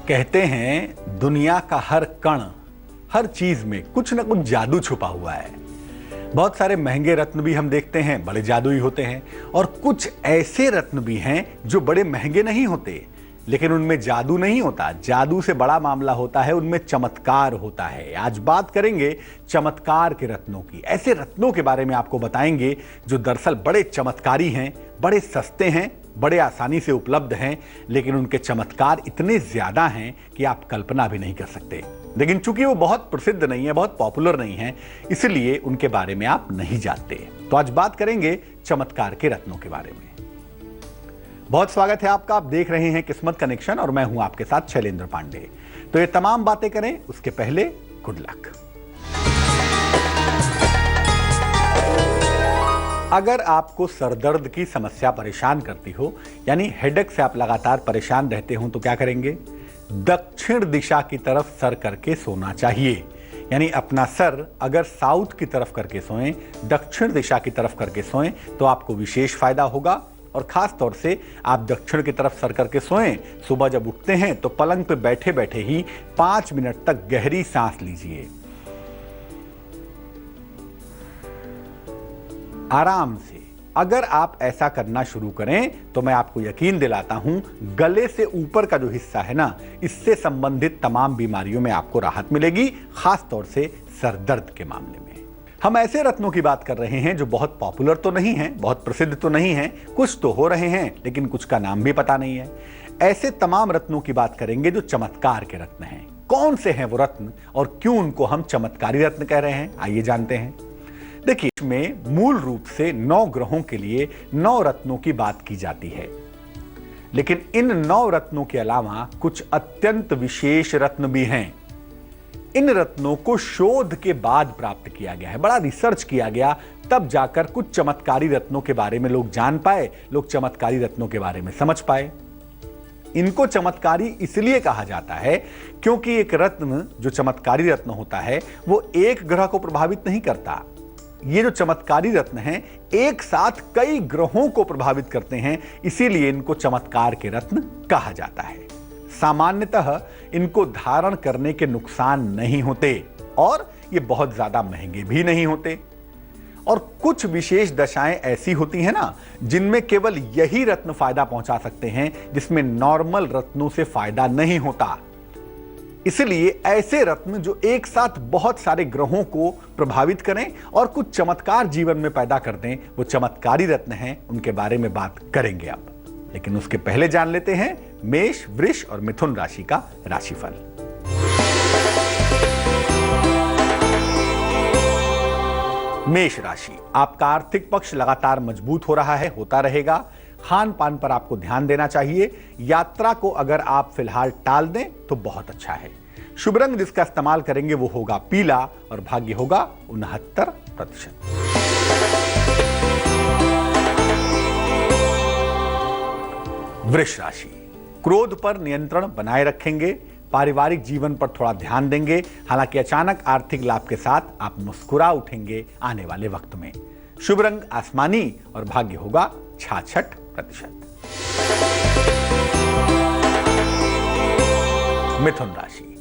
कहते हैं दुनिया का हर कण, हर चीज में कुछ न कुछ जादू छुपा हुआ है। बहुत सारे महंगे रत्न भी हम देखते हैं, बड़े जादुई होते हैं, और कुछ ऐसे रत्न भी हैं जो बड़े महंगे नहीं होते, लेकिन उनमें जादू नहीं होता। जादू से बड़ा मामला होता है, उनमें चमत्कार होता है। आज बात करेंगे चमत्कार के रत्नों की। ऐसे रत्नों के बारे में आपको बताएंगे जो दरअसल बड़े चमत्कारी हैं, बड़े सस्ते हैं, बड़े आसानी से उपलब्ध हैं, लेकिन उनके चमत्कार इतने ज्यादा हैं कि आप कल्पना भी नहीं कर सकते। लेकिन चूंकि वो बहुत प्रसिद्ध नहीं है, बहुत पॉपुलर नहीं है, इसलिए उनके बारे में आप नहीं जानते। तो आज बात करेंगे चमत्कार के रत्नों के बारे में। बहुत स्वागत है आपका। आप देख रहे हैं किस्मत कनेक्शन और मैं हूं आपके साथ शैलेंद्र पांडे। तो ये तमाम बातें करें उसके पहले गुड लक। अगर आपको सरदर्द की समस्या परेशान करती हो, यानी हेडेक से आप लगातार परेशान रहते हो, तो क्या करेंगे? दक्षिण दिशा की तरफ सर करके सोना चाहिए। यानी अपना सर अगर साउथ की तरफ करके सोएं, दक्षिण दिशा की तरफ करके सोएं, तो आपको विशेष फायदा होगा। और खास तौर से आप दक्षिण की तरफ सर करके सोएं। सुबह जब उठते हैं तो पलंग पे बैठे बैठे ही 5 मिनट तक गहरी सांस लीजिए, आराम से। अगर आप ऐसा करना शुरू करें तो मैं आपको यकीन दिलाता हूं, गले से ऊपर का जो हिस्सा है ना, इससे संबंधित तमाम बीमारियों में आपको राहत मिलेगी, खास तौर से सर दर्द के मामले में। हम ऐसे रत्नों की बात कर रहे हैं जो बहुत पॉपुलर तो नहीं हैं, बहुत प्रसिद्ध तो नहीं हैं, कुछ तो हो रहे हैं लेकिन कुछ का नाम भी पता नहीं है। ऐसे तमाम रत्नों की बात करेंगे जो चमत्कार के रत्न हैं। कौन से हैं वो रत्न और क्यों उनको हम चमत्कारी रत्न कह रहे हैं, आइए जानते हैं। देखिए, इसमें मूल रूप से 9 ग्रहों के लिए 9 रत्नों की बात की जाती है, लेकिन इन 9 रत्नों के अलावा कुछ अत्यंत विशेष रत्न भी हैं। इन रत्नों को शोध के बाद प्राप्त किया गया है, बड़ा रिसर्च किया गया, तब जाकर कुछ चमत्कारी रत्नों के बारे में लोग जान पाए, लोग चमत्कारी रत्नों के बारे में समझ पाए। इनको चमत्कारी इसलिए कहा जाता है क्योंकि एक रत्न जो चमत्कारी रत्न होता है वो एक ग्रह को प्रभावित नहीं करता। ये जो चमत्कारी रत्न हैं एक साथ कई ग्रहों को प्रभावित करते हैं, इसीलिए इनको चमत्कार के रत्न कहा जाता है। सामान्यतः इनको धारण करने के नुकसान नहीं होते और ये बहुत ज्यादा महंगे भी नहीं होते। और कुछ विशेष दशाएं ऐसी होती हैं ना, जिनमें केवल यही रत्न फायदा पहुंचा सकते हैं, जिसमें नॉर्मल रत्नों से फायदा नहीं होता। इसलिए ऐसे रत्न जो एक साथ बहुत सारे ग्रहों को प्रभावित करें और कुछ चमत्कार जीवन में पैदा कर दें, वो चमत्कारी रत्न हैं। उनके बारे में बात करेंगे अब, लेकिन उसके पहले जान लेते हैं मेष, वृष और मिथुन राशि का राशिफल। मेष राशि, आपका आर्थिक पक्ष लगातार मजबूत हो रहा है, होता रहेगा। खान पान पर आपको ध्यान देना चाहिए। यात्रा को अगर आप फिलहाल टाल दें तो बहुत अच्छा है। शुभ रंग जिसका इस्तेमाल करेंगे वो होगा पीला और भाग्य होगा 69%। वृष राशि, क्रोध पर नियंत्रण बनाए रखेंगे, पारिवारिक जीवन पर थोड़ा ध्यान देंगे। हालांकि अचानक आर्थिक लाभ के साथ आप मुस्कुरा उठेंगे आने वाले वक्त में। शुभ रंग आसमानी और भाग्य होगा 66%। मिथुन राशि,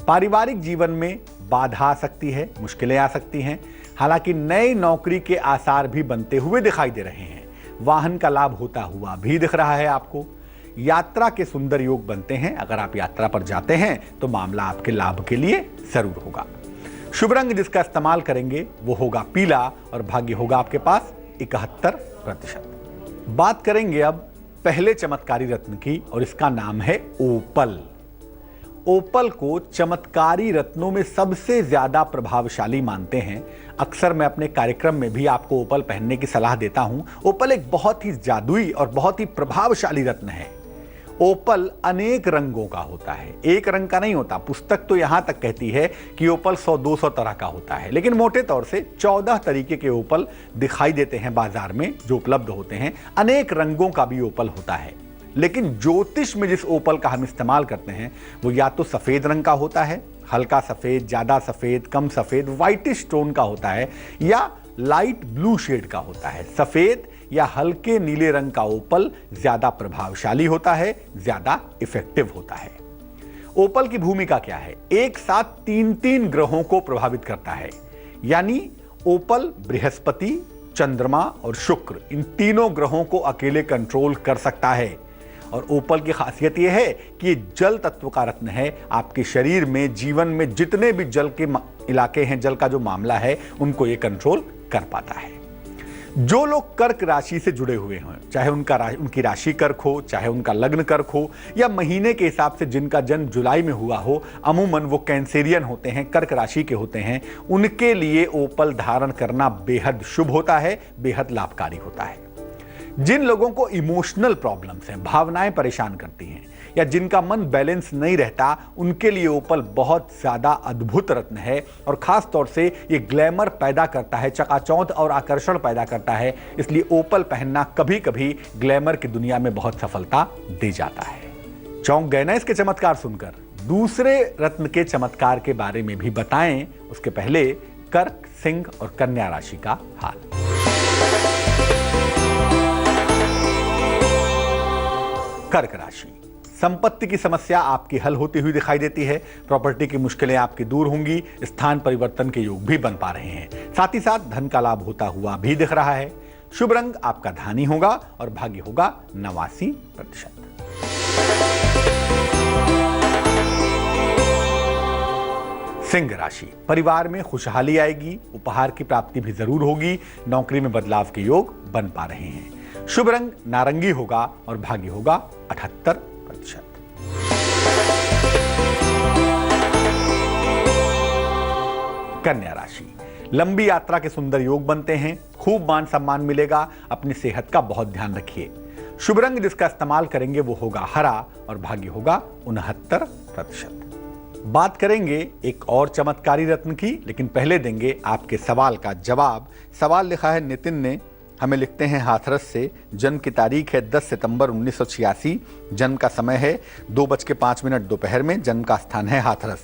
पारिवारिक जीवन में बाधा आ सकती है, मुश्किलें आ सकती हैं। हालांकि नई नौकरी के आसार भी बनते हुए दिखाई दे रहे हैं। वाहन का लाभ होता हुआ भी दिख रहा है आपको। यात्रा के सुंदर योग बनते हैं। अगर आप यात्रा पर जाते हैं तो मामला आपके लाभ के लिए जरूर होगा। शुभ रंग जिसका इस्तेमाल करेंगे वो होगा पीला और भाग्य होगा आपके पास 71%। बात करेंगे अब पहले चमत्कारी रत्न की और इसका नाम है ओपल। ओपल को चमत्कारी रत्नों में सबसे ज्यादा प्रभावशाली मानते हैं। अक्सर मैं अपने कार्यक्रम में भी आपको ओपल पहनने की सलाह देता हूं। ओपल एक बहुत ही जादुई और बहुत ही प्रभावशाली रत्न है। ओपल अनेक रंगों का होता है, एक रंग का नहीं होता। पुस्तक तो यहां तक कहती है कि ओपल 100-200 तरह का होता है, लेकिन मोटे तौर से 14 तरीके के ओपल दिखाई देते हैं बाजार में जो उपलब्ध होते हैं। अनेक रंगों का भी ओपल होता है, लेकिन ज्योतिष में जिस ओपल का हम इस्तेमाल करते हैं वो या तो सफेद रंग का होता है, हल्का सफेद, ज्यादा सफेद, कम सफेद, व्हाइटिश टोन का होता है, या लाइट ब्लू शेड का होता है। सफेद या हल्के नीले रंग का ओपल ज्यादा प्रभावशाली होता है, ज्यादा इफेक्टिव होता है। ओपल की भूमिका क्या है? एक साथ तीन तीन ग्रहों को प्रभावित करता है, यानी ओपल बृहस्पति, चंद्रमा और शुक्र, इन तीनों ग्रहों को अकेले कंट्रोल कर सकता है। और ओपल की खासियत यह है कि ये जल तत्व का रत्न है। आपके शरीर में, जीवन में जितने भी जल के इलाके हैं, जल का जो मामला है, उनको ये कंट्रोल कर पाता है। जो लोग कर्क राशि से जुड़े हुए हैं, चाहे उनकी राशि कर्क हो, चाहे उनका लग्न कर्क हो, या महीने के हिसाब से जिनका जन्म जुलाई में हुआ हो, अमूमन वो कैंसेरियन होते हैं, कर्क राशि के होते हैं, उनके लिए ओपल धारण करना बेहद शुभ होता है, बेहद लाभकारी होता है। जिन लोगों को इमोशनल प्रॉब्लम्स हैं, भावनाएं परेशान करती हैं, या जिनका मन बैलेंस नहीं रहता, उनके लिए ओपल बहुत ज्यादा अद्भुत रत्न है। और खास तौर से ये ग्लैमर पैदा करता है, चकाचौंध और आकर्षण पैदा करता है। इसलिए ओपल पहनना कभी कभी ग्लैमर की दुनिया में बहुत सफलता दे जाता है। चौंक गए ना इसके चमत्कार सुनकर? दूसरे रत्न के चमत्कार के बारे में भी बताएं, उसके पहले कर्क, सिंह और कन्या राशि का हाल। कर्क राशि, संपत्ति की समस्या आपकी हल होती हुई दिखाई देती है। प्रॉपर्टी की मुश्किलें आपकी दूर होंगी। स्थान परिवर्तन के योग भी बन पा रहे हैं। साथ ही साथ धन का लाभ होता हुआ भी दिख रहा है। शुभ रंग आपका धानी होगा और भाग्य होगा 89%। सिंह राशि, परिवार में खुशहाली आएगी। उपहार की प्राप्ति भी जरूर होगी। नौकरी में बदलाव के योग बन पा रहे हैं। शुभ रंग नारंगी होगा और भाग्य होगा 78%। कन्या राशि, लंबी यात्रा के सुंदर योग बनते हैं। खूब मान सम्मान मिलेगा। अपनी सेहत का बहुत ध्यान रखिए। शुभ रंग जिसका इस्तेमाल करेंगे वो होगा हरा और भाग्य होगा 69%। बात करेंगे एक और चमत्कारी रत्न की, लेकिन पहले देंगे आपके सवाल का जवाब। सवाल लिखा है नितिन ने, हमें लिखते हैं हाथरस से। जन्म की तारीख है 10 सितंबर 1986। जन्म का समय है 2:05 दोपहर में। जन्म का स्थान है हाथरस।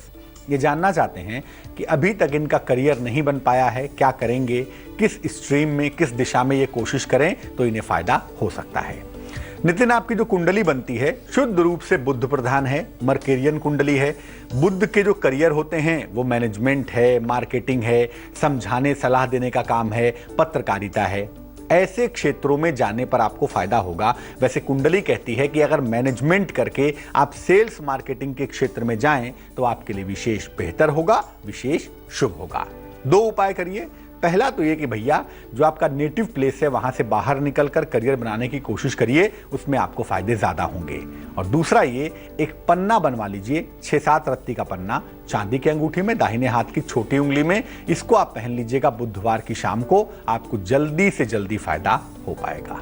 ये जानना चाहते हैं कि अभी तक इनका करियर नहीं बन पाया है, क्या करेंगे, किस स्ट्रीम में, किस दिशा में ये कोशिश करें तो इन्हें फायदा हो सकता है। नितिन, आपकी जो कुंडली बनती है शुद्ध रूप से बुध प्रधान है, मर्केरियन कुंडली है। बुध के जो करियर होते हैं वो मैनेजमेंट है, मार्केटिंग है, समझाने सलाह देने का काम है, पत्रकारिता है। ऐसे क्षेत्रों में जाने पर आपको फायदा होगा। वैसे कुंडली कहती है कि अगर मैनेजमेंट करके आप सेल्स मार्केटिंग के क्षेत्र में जाएं तो आपके लिए विशेष बेहतर होगा, विशेष शुभ होगा। 2 उपाय करिए। पहला तो ये कि भैया जो आपका नेटिव प्लेस है वहां से बाहर निकलकर करियर बनाने की कोशिश करिए, उसमें आपको फायदे ज्यादा होंगे। और दूसरा ये, एक पन्ना बनवा लीजिए, 6-7 रत्ती का पन्ना, चांदी की अंगूठी में, दाहिने हाथ की छोटी उंगली में। इसको आप पहन लीजिएगा बुधवार की शाम को। आपको जल्दी से जल्दी फायदा हो पाएगा।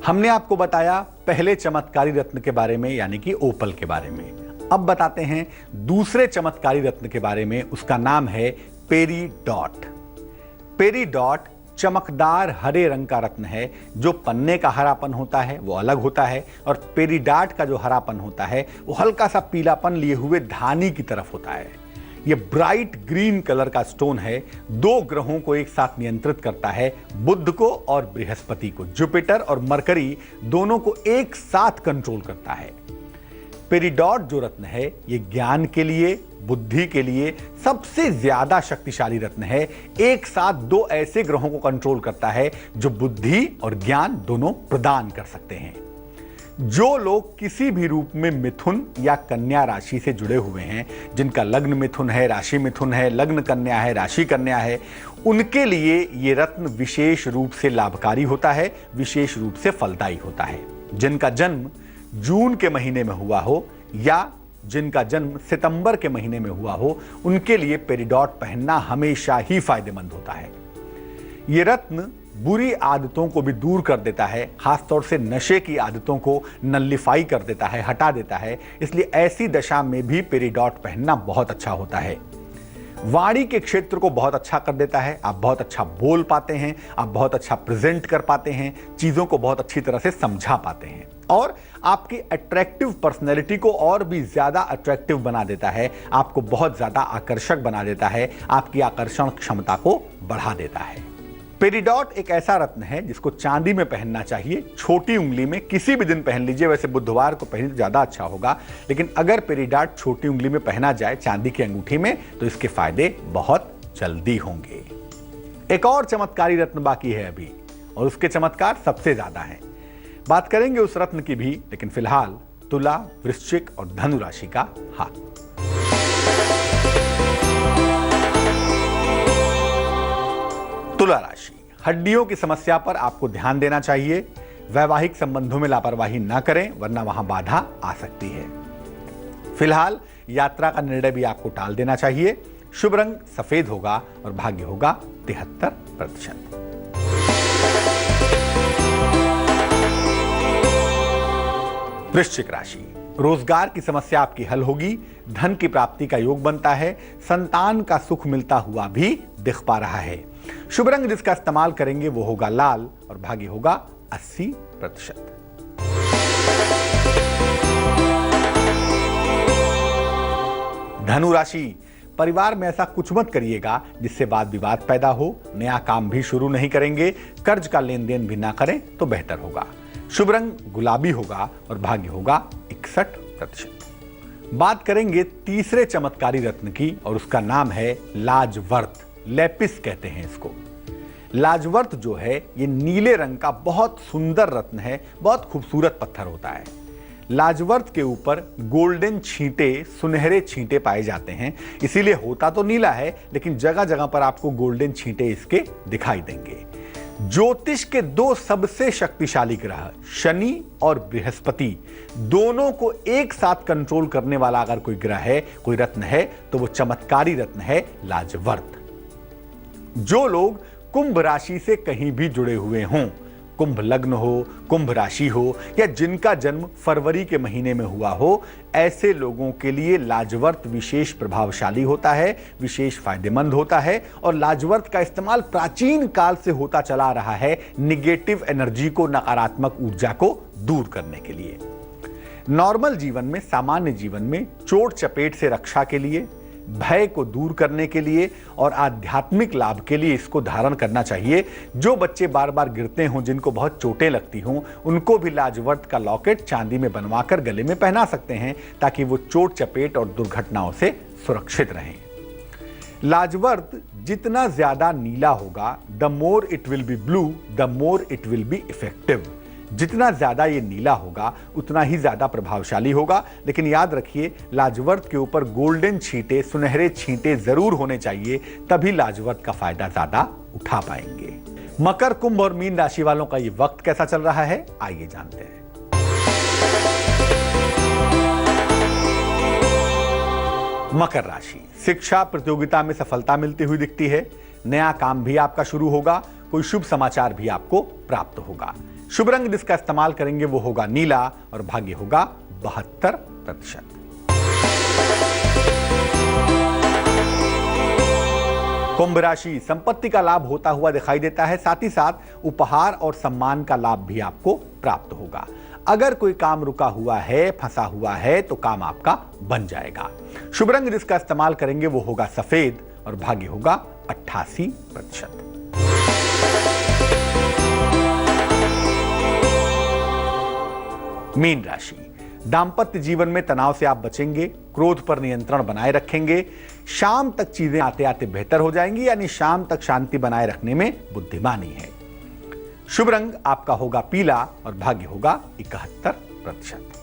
हमने आपको बताया पहले चमत्कारी रत्न के बारे में, यानी कि ओपल के बारे में। अब बताते हैं दूसरे चमत्कारी रत्न के बारे में। उसका नाम है पेरीडॉट। पेरीडॉट चमकदार हरे रंग का रत्न है। जो पन्ने का हरापन होता है वो अलग होता है, और पेरीडॉट का जो हरापन होता है वो हल्का सा पीलापन लिए हुए धानी की तरफ होता है। ये ब्राइट ग्रीन कलर का स्टोन है। 2 ग्रहों को एक साथ नियंत्रित करता है, बुध को और बृहस्पति को। जुपिटर और मरकरी दोनों को एक साथ कंट्रोल करता है। पेरीडॉट जो रत्न है ये ज्ञान के लिए, बुद्धि के लिए सबसे ज्यादा शक्तिशाली रत्न है। एक साथ 2 ऐसे ग्रहों को कंट्रोल करता है जो बुद्धि और ज्ञान दोनों प्रदान कर सकते हैं। जो लोग किसी भी रूप में मिथुन या कन्या राशि से जुड़े हुए हैं, जिनका लग्न मिथुन है, राशि मिथुन है, लग्न कन्या है, राशि कन्या है, उनके लिए ये रत्न विशेष रूप से लाभकारी होता है, विशेष रूप से फलदायी होता है। जिनका जन्म जून के महीने में हुआ हो या जिनका जन्म सितंबर के महीने में हुआ हो, उनके लिए पेरीडॉट पहनना हमेशा ही फायदेमंद होता है। यह रत्न बुरी आदतों को भी दूर कर देता है, खासतौर से नशे की आदतों को नल्लीफाई कर देता है, हटा देता है। इसलिए ऐसी दशा में भी पेरीडॉट पहनना बहुत अच्छा होता है। वाणी के क्षेत्र को बहुत अच्छा कर देता है। आप बहुत अच्छा बोल पाते हैं, आप बहुत अच्छा प्रेजेंट कर पाते हैं, चीजों को बहुत अच्छी तरह से समझा पाते हैं, और आपकी अट्रैक्टिव पर्सनैलिटी को और भी ज्यादा अट्रैक्टिव बना देता है। आपको बहुत ज्यादा आकर्षक बना देता है, आपकी आकर्षण क्षमता को बढ़ा देता है। पेरिडॉट एक ऐसा रत्न है जिसको चांदी में पहनना चाहिए, छोटी उंगली में किसी भी दिन पहन लीजिए। वैसे बुधवार को पहने तो ज्यादा अच्छा होगा, लेकिन अगर पेरिडॉट छोटी उंगली में पहना जाए चांदी की अंगूठी में तो इसके फायदे बहुत जल्दी होंगे। एक और चमत्कारी रत्न बाकी है अभी, और उसके चमत्कार सबसे ज्यादा हैं। बात करेंगे उस रत्न की भी, लेकिन फिलहाल तुला, वृश्चिक और धनु राशि का हाथ। तुला राशि, हड्डियों की समस्या पर आपको ध्यान देना चाहिए। वैवाहिक संबंधों में लापरवाही ना करें, वरना वहां बाधा आ सकती है। फिलहाल यात्रा का निर्णय भी आपको टाल देना चाहिए। शुभ रंग सफेद होगा और भाग्य होगा 73%। वृश्चिक राशि, रोजगार की समस्या आपकी हल होगी। धन की प्राप्ति का योग बनता है। संतान का सुख मिलता हुआ भी दिख पा रहा है। शुभ रंग जिसका इस्तेमाल करेंगे वो होगा लाल और भाग्य होगा 80%। धनु राशि, परिवार में ऐसा कुछ मत करिएगा जिससे वाद विवाद पैदा हो। नया काम भी शुरू नहीं करेंगे। कर्ज का लेन देन भी ना करें तो बेहतर होगा। शुभ रंग गुलाबी होगा और भाग्य होगा 61%। बात करेंगे तीसरे चमत्कारी रत्न की, और उसका नाम है लाजवर्त। लेपिस कहते हैं इसको। लाजवर्त जो है ये नीले रंग का बहुत सुंदर रत्न है, बहुत खूबसूरत पत्थर होता है। लाजवर्त के ऊपर गोल्डन छींटे, सुनहरे छींटे पाए जाते हैं, इसीलिए होता तो नीला है लेकिन जगह जगह पर आपको गोल्डन छींटे इसके दिखाई देंगे। ज्योतिष के दो सबसे शक्तिशाली ग्रह शनि और बृहस्पति, दोनों को एक साथ कंट्रोल करने वाला अगर कोई ग्रह है, कोई रत्न है, तो वो चमत्कारी रत्न है लाजवर्त। जो लोग कुंभ राशि से कहीं भी जुड़े हुए हों, कुंभ लग्न हो, कुंभ राशि हो, या जिनका जन्म फरवरी के महीने में हुआ हो, ऐसे लोगों के लिए लाजवर्त विशेष प्रभावशाली होता है, विशेष फायदेमंद होता है। और लाजवर्त का इस्तेमाल प्राचीन काल से होता चला रहा है निगेटिव एनर्जी को, नकारात्मक ऊर्जा को दूर करने के लिए। नॉर्मल जीवन में, सामान्य जीवन में चोट चपेट से रक्षा के लिए, भय को दूर करने के लिए और आध्यात्मिक लाभ के लिए इसको धारण करना चाहिए। जो बच्चे बार बार गिरते हों, जिनको बहुत चोटें लगती हों, उनको भी लाजवर्त का लॉकेट चांदी में बनवाकर गले में पहना सकते हैं, ताकि वो चोट चपेट और दुर्घटनाओं से सुरक्षित रहें। लाजवर्त जितना ज्यादा नीला होगा, the more it will be blue, the more it will be effective. जितना ज्यादा ये नीला होगा उतना ही ज्यादा प्रभावशाली होगा। लेकिन याद रखिए, लाजवर्त के ऊपर गोल्डन छींटे, सुनहरे छींटे जरूर होने चाहिए, तभी लाजवर्त का फायदा ज्यादा उठा पाएंगे। मकर, कुंभ और मीन राशि वालों का ये वक्त कैसा चल रहा है, आइए जानते हैं। मकर राशि, शिक्षा प्रतियोगिता में सफलता मिलती हुई दिखती है। नया काम भी आपका शुरू होगा। कोई शुभ समाचार भी आपको प्राप्त होगा। शुभ रंग जिसका इस्तेमाल करेंगे वो होगा नीला और भाग्य होगा 72%। कुंभ राशि, संपत्ति का लाभ होता हुआ दिखाई देता है। साथ ही साथ उपहार और सम्मान का लाभ भी आपको प्राप्त होगा। अगर कोई काम रुका हुआ है, फंसा हुआ है, तो काम आपका बन जाएगा। शुभ रंग जिसका इस्तेमाल करेंगे वो होगा सफेद और भाग्य होगा 88%। मीन राशि, दांपत्य जीवन में तनाव से आप बचेंगे। क्रोध पर नियंत्रण बनाए रखेंगे। शाम तक चीजें आते आते बेहतर हो जाएंगी, यानी शाम तक शांति बनाए रखने में बुद्धिमानी है। शुभ रंग आपका होगा पीला और भाग्य होगा 71%।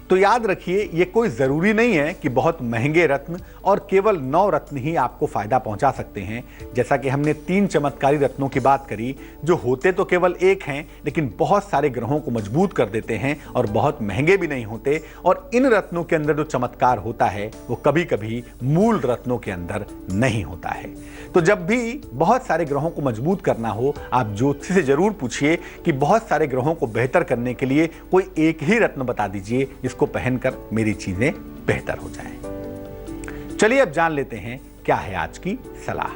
तो याद रखिए, ये कोई जरूरी नहीं है कि बहुत महंगे रत्न और केवल 9 रत्न ही आपको फायदा पहुंचा सकते हैं। जैसा कि हमने 3 चमत्कारी रत्नों की बात करी, जो होते तो केवल एक हैं, लेकिन बहुत सारे ग्रहों को मजबूत कर देते हैं और बहुत महंगे भी नहीं होते। और इन रत्नों के अंदर जो चमत्कार होता है वो कभी कभी मूल रत्नों के अंदर नहीं होता है। तो जब भी बहुत सारे ग्रहों को मजबूत करना हो, आप ज्योतिषी से जरूर पूछिए कि बहुत सारे ग्रहों को बेहतर करने के लिए कोई एक ही रत्न बता दीजिए जिसको पहनकर मेरी चीजें बेहतर हो जाएं। चलिए अब जान लेते हैं क्या है आज की सलाह।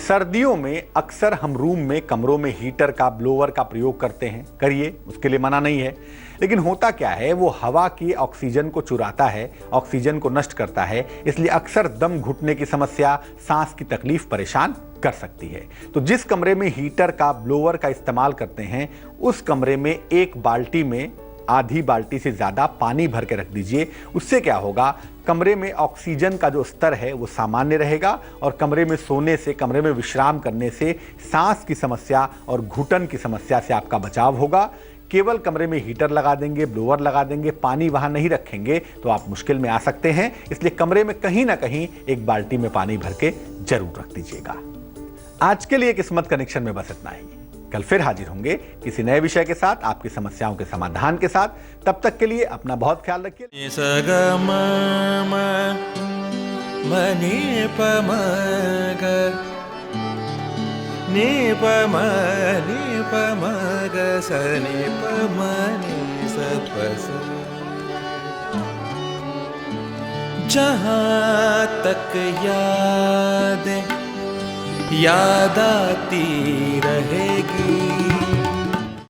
सर्दियों में अक्सर हम रूम में, कमरों में हीटर का, ब्लोअर का प्रयोग करते हैं। करिए, उसके लिए मना नहीं है। लेकिन होता क्या है, वो हवा की ऑक्सीजन को चुराता है, ऑक्सीजन को नष्ट करता है, इसलिए अक्सर दम घुटने की समस्या, सांस की तकलीफ परेशान कर सकती है। तो जिस कमरे में हीटर का, ब्लोअर का इस्तेमाल करते हैं, उस कमरे में एक बाल्टी में आधी बाल्टी से ज़्यादा पानी भर के रख दीजिए। उससे क्या होगा, कमरे में ऑक्सीजन का जो स्तर है वो सामान्य रहेगा और कमरे में सोने से, कमरे में विश्राम करने से सांस की समस्या और घुटन की समस्या से आपका बचाव होगा। केवल कमरे में हीटर लगा देंगे, ब्लोअर लगा देंगे, पानी वहां नहीं रखेंगे तो आप मुश्किल में आ सकते हैं। इसलिए कमरे में कहीं ना कहीं एक बाल्टी में पानी भर के जरूर रख दीजिएगा। आज के लिए किस्मत कनेक्शन में बस इतना ही। कल फिर हाजिर होंगे किसी नए विषय के साथ, आपकी समस्याओं के समाधान के साथ। तब तक के लिए अपना बहुत ख्याल रखिए। जहाँ तक याद आती रहेगी।